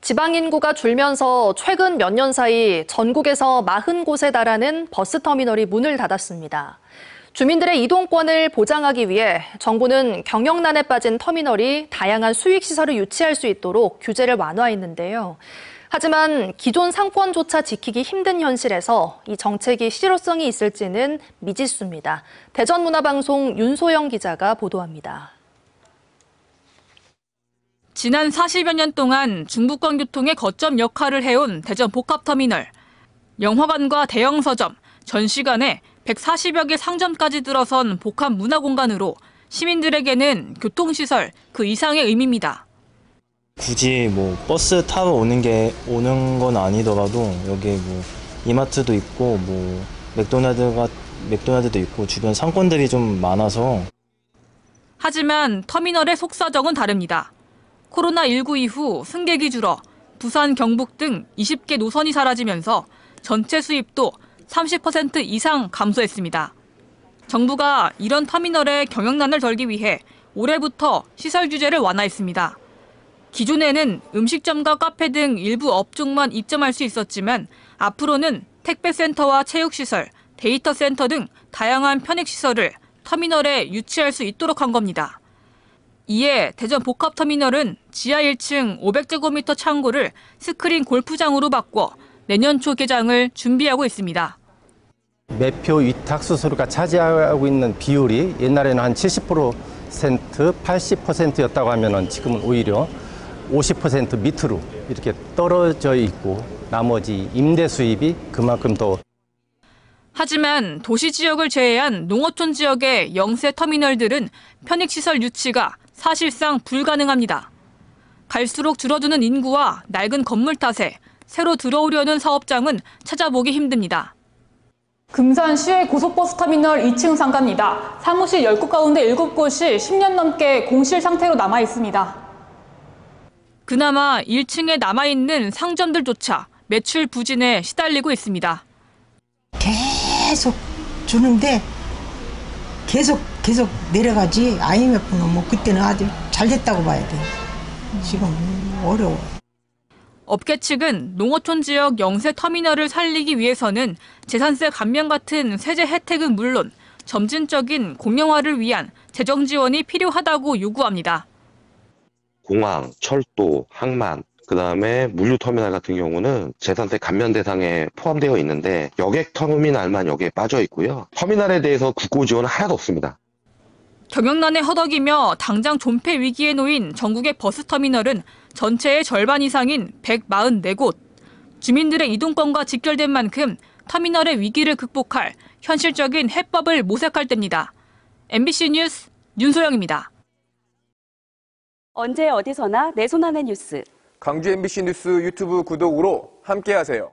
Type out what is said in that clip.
지방 인구가 줄면서 최근 몇 년 사이 전국에서 40곳에 달하는 버스터미널이 문을 닫았습니다. 주민들의 이동권을 보장하기 위해 정부는 경영난에 빠진 터미널이 다양한 수익시설을 유치할 수 있도록 규제를 완화했는데요. 하지만 기존 상권조차 지키기 힘든 현실에서 이 정책이 실효성이 있을지는 미지수입니다. 대전문화방송 윤소영 기자가 보도합니다. 지난 40여 년 동안 중부권 교통의 거점 역할을 해온 대전 복합터미널. 영화관과 대형 서점, 전시관에 140여 개 상점까지 들어선 복합 문화공간으로 시민들에게는 교통시설 그 이상의 의미입니다. 굳이 버스 타고 오는 건 아니더라도 여기 이마트도 있고 맥도날드도 있고 주변 상권들이 좀 많아서. 하지만 터미널의 속사정은 다릅니다. 코로나19 이후 승객이 줄어 부산, 경북 등 20개 노선이 사라지면서 전체 수입도 30% 이상 감소했습니다. 정부가 이런 터미널의 경영난을 덜기 위해 올해부터 시설 규제를 완화했습니다. 기존에는 음식점과 카페 등 일부 업종만 입점할 수 있었지만 앞으로는 택배센터와 체육시설, 데이터센터 등 다양한 편익시설을 터미널에 유치할 수 있도록 한 겁니다. 이에 대전 복합터미널은 지하 1층 500제곱미터 창고를 스크린 골프장으로 바꿔 내년 초 개장을 준비하고 있습니다. 매표 위탁 수수료가 차지하고 있는 비율이 옛날에는 한 70%, 80%였다고 하면은 지금은 오히려 50% 밑으로 이렇게 떨어져 있고 나머지 임대 수입이 그만큼 더. 하지만 도시 지역을 제외한 농어촌 지역의 영세 터미널들은 편익시설 유치가 사실상 불가능합니다. 갈수록 줄어드는 인구와 낡은 건물 탓에 새로 들어오려는 사업장은 찾아보기 힘듭니다. 금산시의 고속버스 터미널 2층 상가입니다. 사무실 10곳 가운데 7곳이 10년 넘게 공실 상태로 남아 있습니다. 그나마 1층에 남아있는 상점들조차 매출 부진에 시달리고 있습니다. 계속 주는데 계속 내려가지. IMF는 그때는 아주 잘 됐다고 봐야 돼. 지금 어려워. 업계 측은 농어촌 지역 영세 터미널을 살리기 위해서는 재산세 감면 같은 세제 혜택은 물론 점진적인 공영화를 위한 재정 지원이 필요하다고 요구합니다. 공항, 철도, 항만, 그다음에 물류터미널 같은 경우는 재산세 감면 대상에 포함되어 있는데 여객 터미널만 여기에 빠져 있고요. 터미널에 대해서 국고 지원은 하나도 없습니다. 경영난에 허덕이며 당장 존폐 위기에 놓인 전국의 버스터미널은 전체의 절반 이상인 144곳. 주민들의 이동권과 직결된 만큼 터미널의 위기를 극복할 현실적인 해법을 모색할 때입니다. MBC 뉴스 윤소영입니다. 언제 어디서나 내 손 안의 뉴스. 광주 MBC 뉴스 유튜브 구독으로 함께하세요.